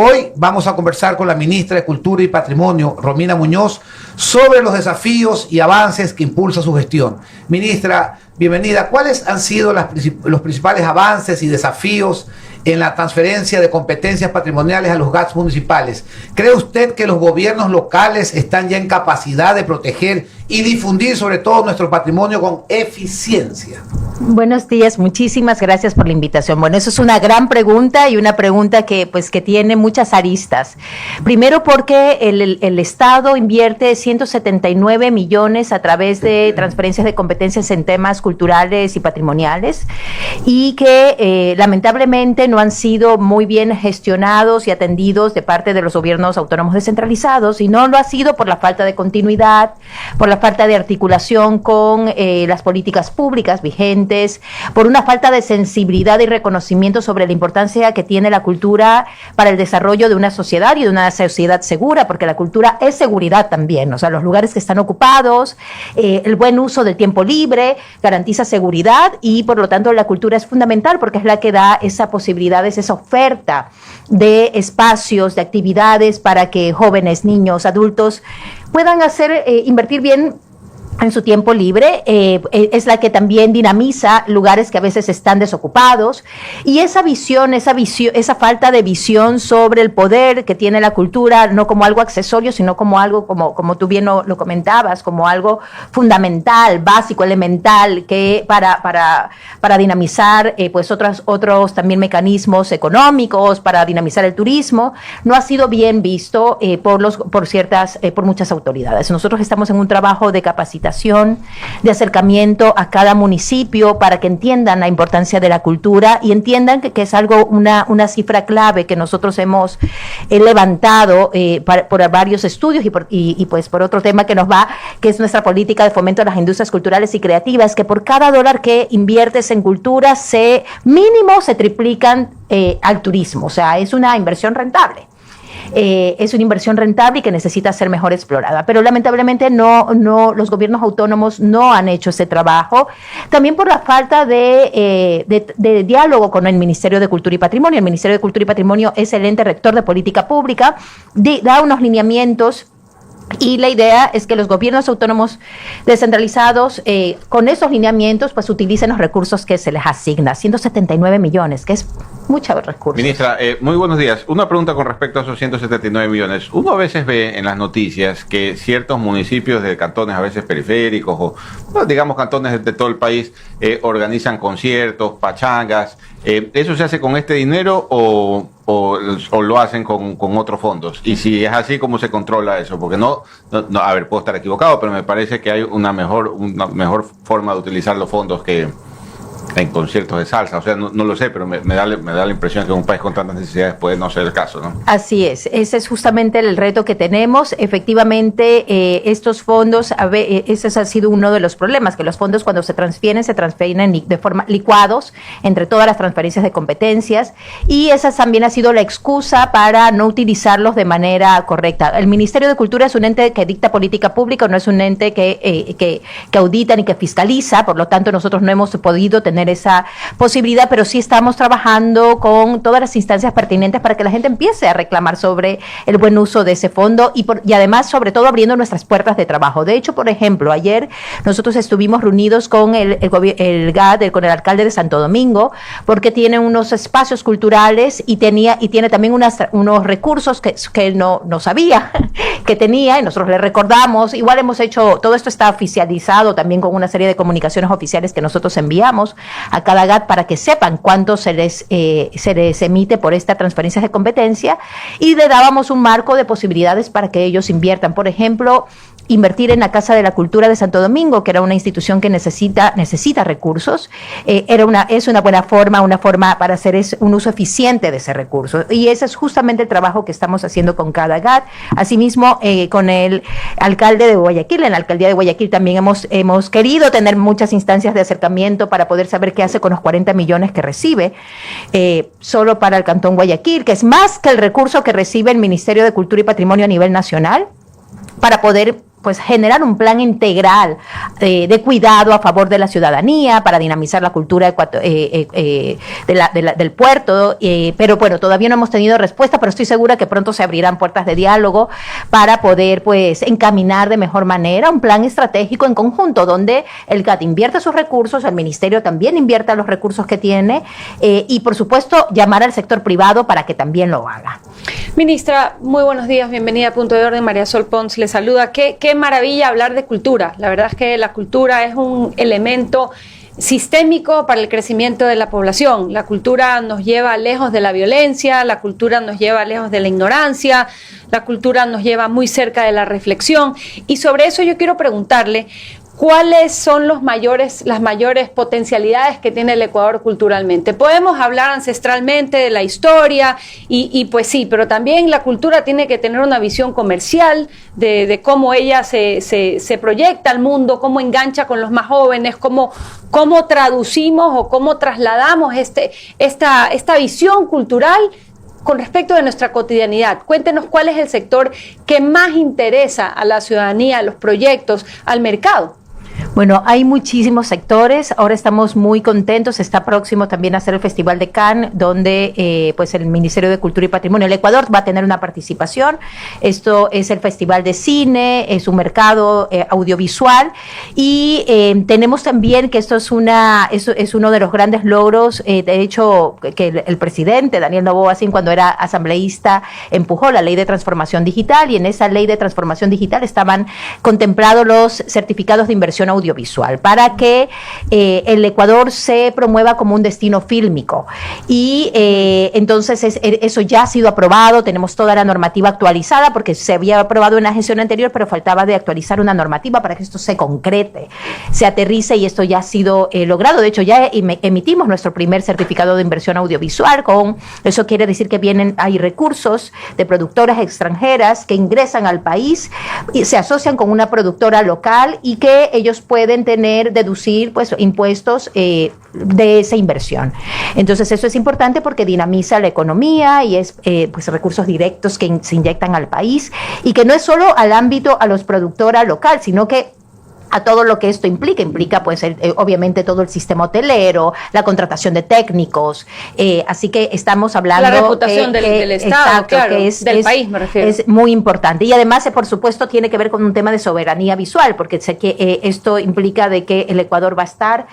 Hoy vamos a conversar con la ministra de Cultura y Patrimonio, Romina Muñoz, sobre los desafíos y avances que impulsa su gestión. Ministra, bienvenida. ¿Cuáles han sido los principales avances y desafíos en la transferencia de competencias patrimoniales a los GATS municipales? ¿Cree usted que los gobiernos locales están ya en capacidad de proteger y difundir sobre todo nuestro patrimonio con eficiencia? Buenos días, muchísimas gracias por la invitación. Bueno, eso es una gran pregunta y una pregunta que tiene muchas aristas. Primero porque el Estado invierte 179 millones a través de transferencias de competencias en temas culturales y patrimoniales y que lamentablemente no han sido muy bien gestionados y atendidos de parte de los gobiernos autónomos descentralizados, y no lo ha sido por la falta de continuidad, por la falta de articulación con las políticas públicas vigentes, por una falta de sensibilidad y reconocimiento sobre la importancia que tiene la cultura para el desarrollo de una sociedad y de una sociedad segura, porque la cultura es seguridad también, o sea, los lugares que están ocupados, el buen uso del tiempo libre garantiza seguridad, y por lo tanto la cultura es fundamental porque es la que da esa posibilidad, esa oferta de espacios, de actividades para que jóvenes, niños, adultos puedan invertir bien en su tiempo libre. Es la que también dinamiza lugares que a veces están desocupados, y esa falta de visión sobre el poder que tiene la cultura, no como algo accesorio, sino como algo, como tú bien lo comentabas, como algo fundamental, básico, elemental, que para dinamizar otros también mecanismos económicos, para dinamizar el turismo, no ha sido bien visto por muchas autoridades. Nosotros estamos en un trabajo de capacitación, de acercamiento a cada municipio para que entiendan la importancia de la cultura y entiendan que es una cifra clave que nosotros hemos levantado por varios estudios y por otro tema que es nuestra política de fomento a las industrias culturales y creativas, que por cada dólar que inviertes en cultura mínimo se triplican al turismo. O sea, es una inversión rentable. Es una inversión rentable y que necesita ser mejor explorada, pero lamentablemente los gobiernos autónomos no han hecho ese trabajo, también por la falta de diálogo con el Ministerio de Cultura y Patrimonio. El Ministerio de Cultura y Patrimonio es el ente rector de política pública, da unos lineamientos, y la idea es que los gobiernos autónomos descentralizados, con esos lineamientos, utilicen los recursos que se les asigna, 179 millones, que es muchos recursos. Ministra, muy buenos días. Una pregunta con respecto a esos 179 millones. Uno a veces ve en las noticias que ciertos municipios de cantones, a veces periféricos, o digamos cantones de todo el país, organizan conciertos, pachangas. ¿Eso se hace con este dinero o lo hacen con otros fondos? Y si es así, ¿cómo se controla eso? Porque a ver, puedo estar equivocado, pero me parece que hay una mejor forma de utilizar los fondos que en conciertos de salsa. O sea, no lo sé, pero me da la impresión que en un país con tantas necesidades puede no ser el caso, ¿no? Así es, ese es justamente el reto que tenemos. Efectivamente, estos fondos, ese ha sido uno de los problemas, que los fondos cuando se transfieren de forma licuados entre todas las transferencias de competencias, y esa también ha sido la excusa para no utilizarlos de manera correcta. El Ministerio de Cultura es un ente que dicta política pública, no es un ente que audita ni que fiscaliza, por lo tanto nosotros no hemos podido tener esa posibilidad, pero sí estamos trabajando con todas las instancias pertinentes para que la gente empiece a reclamar sobre el buen uso de ese fondo y además, sobre todo, abriendo nuestras puertas de trabajo. De hecho, por ejemplo, ayer nosotros estuvimos reunidos con el GAD, con el alcalde de Santo Domingo, porque tiene unos espacios culturales y tiene también unos recursos que él no sabía que tenía, y nosotros le recordamos. Igual hemos hecho, todo esto está oficializado también con una serie de comunicaciones oficiales que nosotros enviamos a cada GAT para que sepan cuánto se les emite por esta transferencia de competencia, y le dábamos un marco de posibilidades para que ellos inviertan. Por ejemplo, invertir en la Casa de la Cultura de Santo Domingo, que era una institución que necesita recursos, es una buena forma para hacer un uso eficiente de ese recurso, y ese es justamente el trabajo que estamos haciendo con cada GAT. Asimismo, con el alcalde de Guayaquil, en la alcaldía de Guayaquil también hemos querido tener muchas instancias de acercamiento para poder saber qué hace con los 40 millones que recibe solo para el Cantón Guayaquil, que es más que el recurso que recibe el Ministerio de Cultura y Patrimonio a nivel nacional, para poder pues generar un plan integral de cuidado a favor de la ciudadanía para dinamizar la cultura del puerto, pero bueno, todavía no hemos tenido respuesta, pero estoy segura que pronto se abrirán puertas de diálogo para poder pues encaminar de mejor manera un plan estratégico en conjunto, donde el CAT invierta sus recursos, el ministerio también invierta los recursos que tiene y por supuesto llamar al sector privado para que también lo haga. Ministra, muy buenos días, bienvenida a Punto de Orden. María Sol Pons le saluda. Qué maravilla hablar de cultura. La verdad es que la cultura es un elemento sistémico para el crecimiento de la población. La cultura nos lleva lejos de la violencia, la cultura nos lleva lejos de la ignorancia, la cultura nos lleva muy cerca de la reflexión. Y sobre eso yo quiero preguntarle, ¿cuáles son las mayores potencialidades que tiene el Ecuador culturalmente? Podemos hablar ancestralmente de la historia y pues sí, pero también la cultura tiene que tener una visión comercial de cómo ella se proyecta al mundo, cómo engancha con los más jóvenes, cómo traducimos o cómo trasladamos esta visión cultural con respecto de nuestra cotidianidad. Cuéntenos cuál es el sector que más interesa a la ciudadanía, a los proyectos, al mercado. Bueno, hay muchísimos sectores. Ahora estamos muy contentos. Está próximo también a hacer el Festival de Cannes, donde pues el Ministerio de Cultura y Patrimonio del Ecuador va a tener una participación. Esto es el Festival de Cine, es un mercado audiovisual y tenemos también que esto es uno de los grandes logros. De hecho, que el presidente Daniel Noboa, cuando era asambleísta, empujó la Ley de Transformación Digital y en esa Ley de Transformación Digital estaban contemplados los certificados de inversión audiovisual para que el Ecuador se promueva como un destino fílmico y entonces eso ya ha sido aprobado, tenemos toda la normativa actualizada porque se había aprobado en la gestión anterior, pero faltaba de actualizar una normativa para que esto se concrete, se aterrice y esto ya ha sido logrado. De hecho, ya emitimos nuestro primer certificado de inversión audiovisual. Eso quiere decir que hay recursos de productoras extranjeras que ingresan al país y se asocian con una productora local y que ellos pueden deducir pues impuestos de esa inversión. Entonces eso es importante porque dinamiza la economía y es pues recursos directos que se inyectan al país y que no es solo al ámbito a los productores local, sino que a todo lo que esto implica pues obviamente todo el sistema hotelero, la contratación de técnicos, así que estamos hablando la reputación del Estado, exacto, claro, del país me refiero. Es muy importante y además por supuesto tiene que ver con un tema de soberanía visual, porque sé que esto implica de que el Ecuador va a estar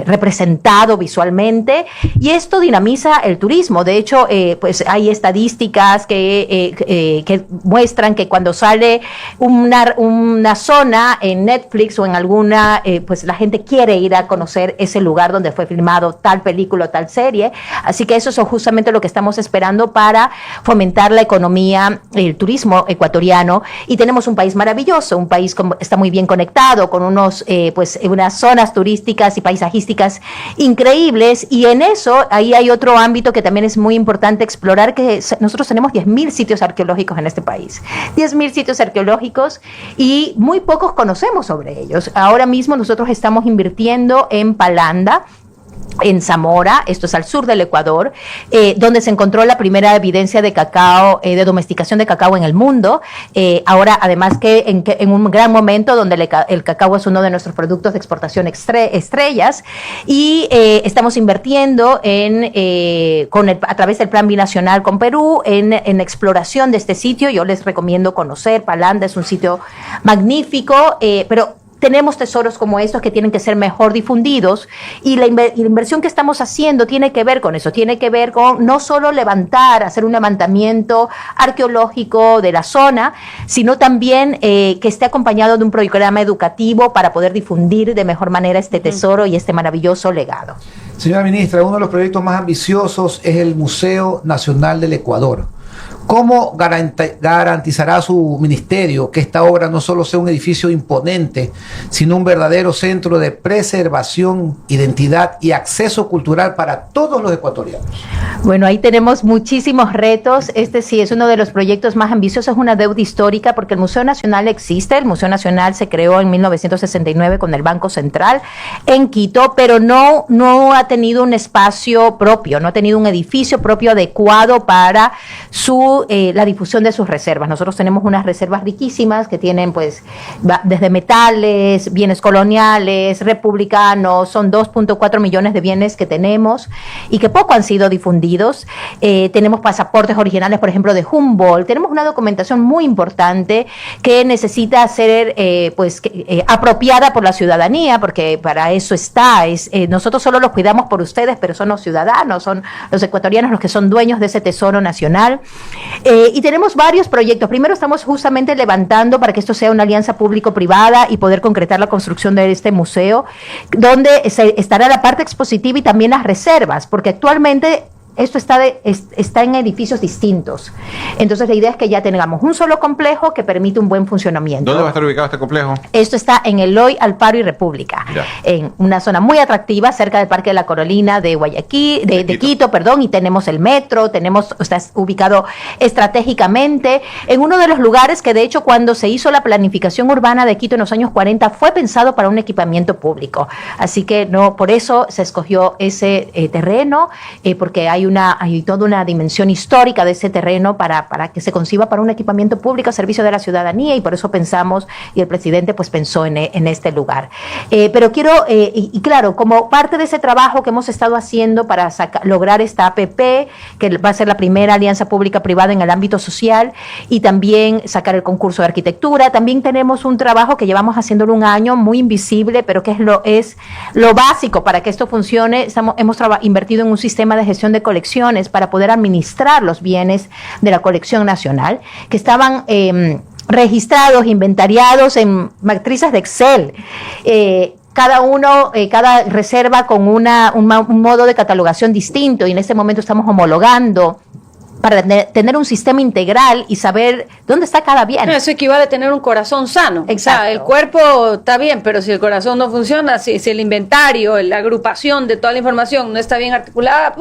representado visualmente y esto dinamiza el turismo. De hecho, pues hay estadísticas que muestran que cuando sale una zona en Netflix o en alguna, pues la gente quiere ir a conocer ese lugar donde fue filmado tal película o tal serie, así que eso es justamente lo que estamos esperando para fomentar la economía, el turismo ecuatoriano, y tenemos un país maravilloso, un país está muy bien conectado, con unas zonas turísticas y paisajísticas increíbles, y en eso, ahí hay otro ámbito que también es muy importante explorar, que nosotros tenemos 10.000 sitios arqueológicos en este país, 10.000 sitios arqueológicos, y muy pocos conocemos sobre ellos. Ahora mismo nosotros estamos invirtiendo en Palanda, en Zamora, esto es al sur del Ecuador, donde se encontró la primera evidencia de cacao, de domesticación de cacao en el mundo. Ahora, además que en un gran momento donde el cacao es uno de nuestros productos de exportación estrellas, y estamos invirtiendo a través del Plan Binacional con Perú en exploración de este sitio. Yo les recomiendo conocer Palanda, es un sitio magnífico, pero tenemos tesoros como estos que tienen que ser mejor difundidos y la inversión que estamos haciendo tiene que ver con eso, tiene que ver con no solo hacer un levantamiento arqueológico de la zona, sino también que esté acompañado de un programa educativo para poder difundir de mejor manera este tesoro y este maravilloso legado. Señora ministra, uno de los proyectos más ambiciosos es el Museo Nacional del Ecuador. ¿Cómo garantizará su ministerio que esta obra no solo sea un edificio imponente, sino un verdadero centro de preservación, identidad y acceso cultural para todos los ecuatorianos? Bueno, ahí tenemos muchísimos retos. Este sí es uno de los proyectos más ambiciosos, es una deuda histórica porque el Museo Nacional existe. El Museo Nacional se creó en 1969 con el Banco Central en Quito, pero no ha tenido un espacio propio, no ha tenido un edificio propio adecuado para su la difusión de sus reservas. Nosotros tenemos unas reservas riquísimas que tienen pues desde metales, bienes coloniales, republicanos, son 2.4 millones de bienes que tenemos y que poco han sido difundidos. Tenemos pasaportes originales, por ejemplo, de Humboldt. Tenemos una documentación muy importante que necesita ser apropiada por la ciudadanía, porque para eso está. Nosotros solo los cuidamos por ustedes, pero son los ciudadanos, son los ecuatorianos los que son dueños de ese tesoro nacional. Y tenemos varios proyectos. Primero estamos justamente levantando para que esto sea una alianza público-privada y poder concretar la construcción de este museo, donde estará la parte expositiva y también las reservas, porque actualmente esto está en edificios distintos. Entonces la idea es que ya tengamos un solo complejo que permite un buen funcionamiento. ¿Dónde va a estar ubicado este complejo? Esto está en Eloy, Alparo y República, en una zona muy atractiva cerca del Parque de la Carolina de Guayaquil, de Quito, y tenemos el metro, está ubicado estratégicamente en uno de los lugares que de hecho cuando se hizo la planificación urbana de Quito en los años 40 fue pensado para un equipamiento público. Así que por eso se escogió ese terreno, porque hay toda una dimensión histórica de ese terreno para que se conciba para un equipamiento público a servicio de la ciudadanía, y por eso pensamos, y el presidente pues pensó en este lugar. Pero quiero, y claro, como parte de ese trabajo que hemos estado haciendo para lograr esta APP, que va a ser la primera alianza pública-privada en el ámbito social, y también sacar el concurso de arquitectura, también tenemos un trabajo que llevamos haciéndolo un año, muy invisible, pero que es lo básico para que esto funcione. Hemos invertido en un sistema de gestión de colecciones para poder administrar los bienes de la colección nacional, que estaban registrados, inventariados en matrices de Excel. Cada reserva con un modo de catalogación distinto, y en este momento estamos homologando para tener un sistema integral y saber dónde está cada bien. Eso equivale a tener un corazón sano. Exacto. O sea, el cuerpo está bien, pero si el corazón no funciona, si el inventario, la agrupación de toda la información no está bien articulada,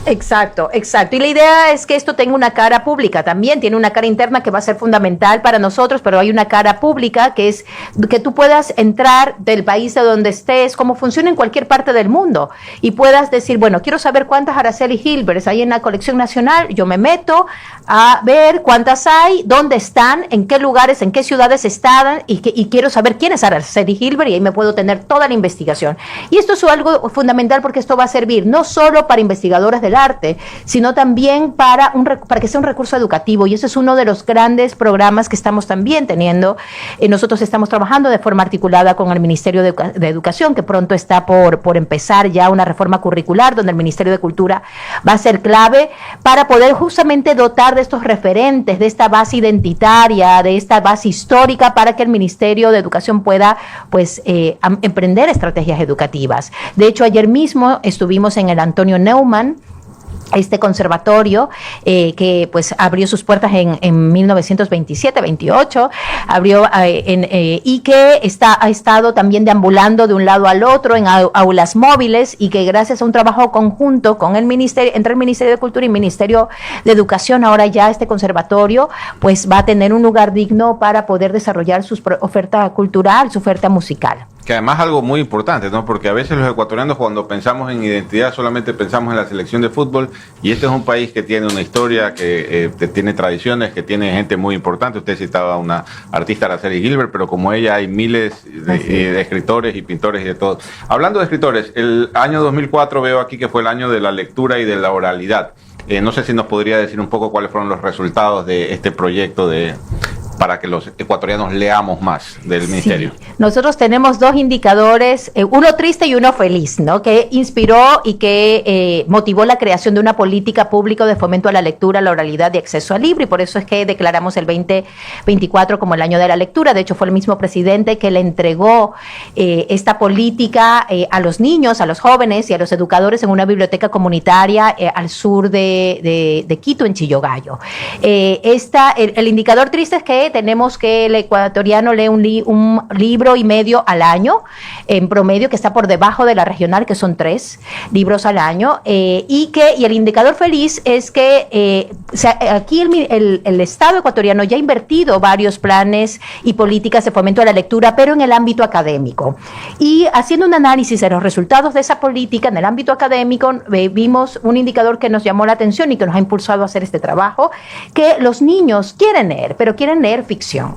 Exacto. Y la idea es que esto tenga una cara pública también, tiene una cara interna que va a ser fundamental para nosotros, pero hay una cara pública que es que tú puedas entrar del país de donde estés, como funciona en cualquier parte del mundo, y puedas decir, bueno, quiero saber cuántas Araceli Gilberts hay en la colección nacional, yo me meto a ver cuántas hay, dónde están, en qué lugares, en qué ciudades están, y quiero saber quién es Araceli Gilbert, y ahí me puedo tener toda la investigación. Y esto es algo fundamental porque esto va a servir no solo para investigadores del arte, sino también para que sea un recurso educativo, y ese es uno de los grandes programas que estamos también teniendo. Nosotros estamos trabajando de forma articulada con el Ministerio de Educación, que pronto está por empezar ya una reforma curricular, donde el Ministerio de Cultura va a ser clave para poder justamente dotar de estos referentes, de esta base identitaria, de esta base histórica, para que el Ministerio de Educación pueda emprender estrategias educativas. De hecho, ayer mismo estuvimos en el Antonio Neumann, este conservatorio que pues abrió sus puertas en 1927-28, y que ha estado también deambulando de un lado al otro en aulas móviles, y que gracias a un trabajo conjunto con entre el Ministerio de Cultura y el Ministerio de Educación, ahora ya este conservatorio pues va a tener un lugar digno para poder desarrollar su oferta cultural, su oferta musical. Que además algo muy importante, ¿no? Porque a veces los ecuatorianos, cuando pensamos en identidad, solamente pensamos en la selección de fútbol, y este es un país que tiene una historia, que tiene tradiciones, que tiene gente muy importante. Usted citaba a una artista, Araceli Gilbert, pero como ella hay miles de escritores y pintores y de todo. Hablando de escritores, el año 2004 veo aquí que fue el año de la lectura y de la oralidad. No sé si nos podría decir un poco cuáles fueron los resultados de este proyecto para que los ecuatorianos leamos más del ministerio. Sí. Nosotros tenemos dos indicadores, uno triste y uno feliz, ¿no? Que inspiró y que motivó la creación de una política pública de fomento a la lectura, la oralidad y acceso al libro, y por eso es que declaramos el 2024 como el año de la lectura. De hecho, fue el mismo presidente que le entregó esta política a los niños, a los jóvenes y a los educadores en una biblioteca comunitaria al sur de Quito, en Chillogallo. El indicador triste es que tenemos que el ecuatoriano lee un libro y medio al año, en promedio, que está por debajo de la regional, que son 3 libros al año, y el indicador feliz es que aquí el Estado ecuatoriano ya ha invertido varios planes y políticas de fomento de la lectura, pero en el ámbito académico. Y haciendo un análisis de los resultados de esa política en el ámbito académico, vimos un indicador que nos llamó la atención y que nos ha impulsado a hacer este trabajo, que los niños quieren leer, pero quieren leer ficción.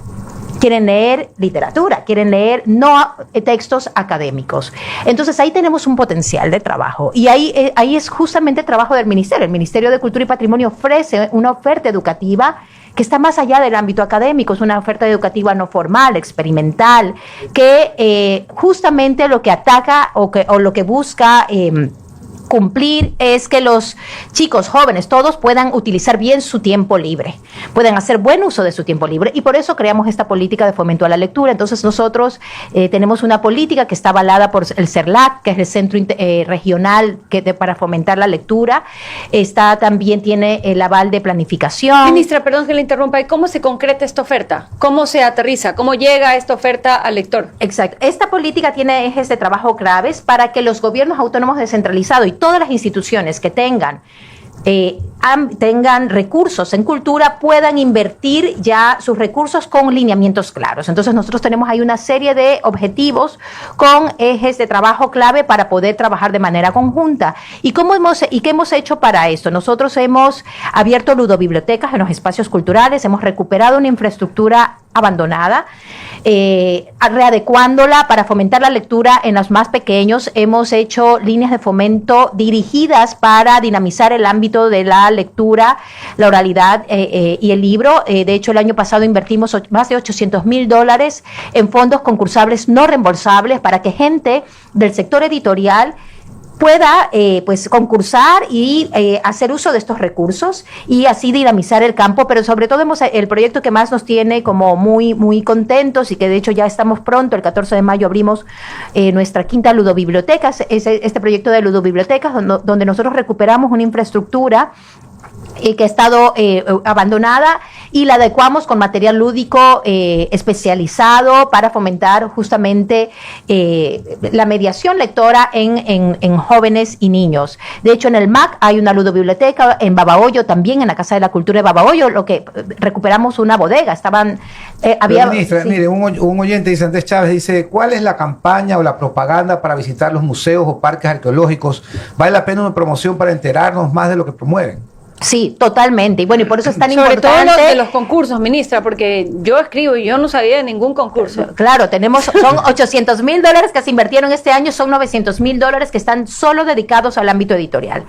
Quieren leer literatura, quieren leer no textos académicos. Entonces ahí tenemos un potencial de trabajo y ahí es justamente el trabajo del Ministerio. El Ministerio de Cultura y Patrimonio ofrece una oferta educativa que está más allá del ámbito académico, es una oferta educativa no formal, experimental, que justamente lo que ataca o lo que busca cumplir es que los chicos jóvenes todos puedan utilizar bien su tiempo libre, puedan hacer buen uso de su tiempo libre, y por eso creamos esta política de fomento a la lectura. Entonces nosotros tenemos una política que está avalada por el CERLAC, que es el Centro Regional para fomentar la lectura. También tiene el aval de planificación. Ministra, perdón que le interrumpa, ¿y cómo se concreta esta oferta? ¿Cómo se aterriza? ¿Cómo llega esta oferta al lector? Exacto. Esta política tiene ejes de trabajo claves para que los gobiernos autónomos descentralizados y todas las instituciones que tengan recursos en cultura puedan invertir ya sus recursos con lineamientos claros. Entonces nosotros tenemos ahí una serie de objetivos con ejes de trabajo clave para poder trabajar de manera conjunta. ¿Y qué hemos hecho para esto? Nosotros hemos abierto ludobibliotecas en los espacios culturales, hemos recuperado una infraestructura abandonada, readecuándola para fomentar la lectura en los más pequeños. Hemos hecho líneas de fomento dirigidas para dinamizar el ámbito de la lectura, la oralidad y el libro. De hecho, el año pasado invertimos más de $800,000 en fondos concursables no reembolsables para que gente del sector editorial pueda concursar y hacer uso de estos recursos y así dinamizar el campo, pero sobre todo el proyecto que más nos tiene como muy, muy contentos y que de hecho ya estamos pronto, el 14 de mayo abrimos nuestra quinta ludobiblioteca, este proyecto de ludobibliotecas donde nosotros recuperamos una infraestructura que ha estado abandonada y la adecuamos con material lúdico especializado para fomentar justamente la mediación lectora en jóvenes y niños. De hecho, en el MAC hay una ludobiblioteca, en Babahoyo también, en la Casa de la Cultura de Babahoyo, lo que recuperamos una bodega. Ministra, sí. Mire, un oyente dice, Andrés Chávez, dice, ¿cuál es la campaña o la propaganda para visitar los museos o parques arqueológicos? ¿Vale la pena una promoción para enterarnos más de lo que promueven? Sí, totalmente. Y bueno, y por eso es tan importante. Sobre todo de los concursos, ministra, porque yo escribo y yo no sabía de ningún concurso. Claro, son $800,000 que se invirtieron este año, son $900,000 que están solo dedicados al ámbito editorial.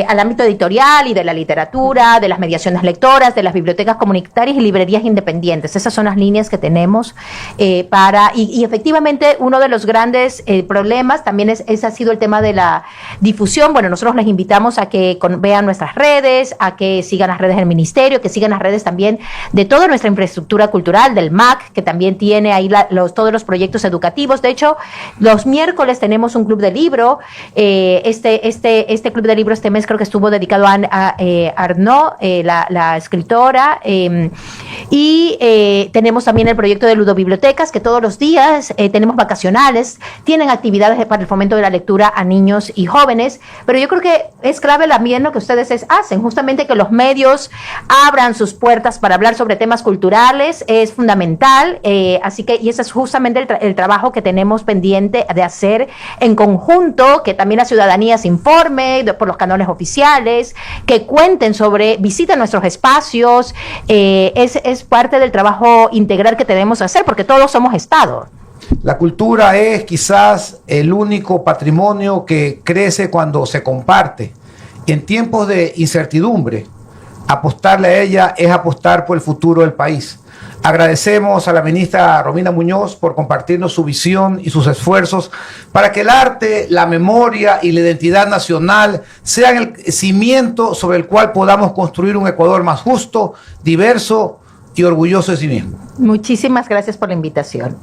Al ámbito editorial y de la literatura, de las mediaciones lectoras, de las bibliotecas comunitarias y librerías independientes. Esas son las líneas que tenemos y efectivamente uno de los grandes problemas también ha sido el tema de la difusión. Bueno, nosotros les invitamos a que vean nuestras redes, a que sigan las redes del Ministerio, que sigan las redes también de toda nuestra infraestructura cultural, del MAC, que también tiene ahí todos los proyectos educativos. De hecho, los miércoles tenemos un club de libro. Este club de libro este mes creo que estuvo dedicado a Arnaud, la escritora, y tenemos también el proyecto de ludobibliotecas, que todos los días tenemos vacacionales, tienen actividades para el fomento de la lectura a niños y jóvenes, pero yo creo que es clave también lo que ustedes hacen, justamente que los medios abran sus puertas para hablar sobre temas culturales es fundamental, y ese es justamente el trabajo que tenemos pendiente de hacer en conjunto, que también la ciudadanía se informe por los canales oficiales, que visiten nuestros espacios, es parte del trabajo integral que tenemos que hacer, porque todos somos Estado. La cultura es quizás el único patrimonio que crece cuando se comparte. En tiempos de incertidumbre, apostarle a ella es apostar por el futuro del país. Agradecemos a la ministra Romina Muñoz por compartirnos su visión y sus esfuerzos para que el arte, la memoria y la identidad nacional sean el cimiento sobre el cual podamos construir un Ecuador más justo, diverso y orgulloso de sí mismo. Muchísimas gracias por la invitación.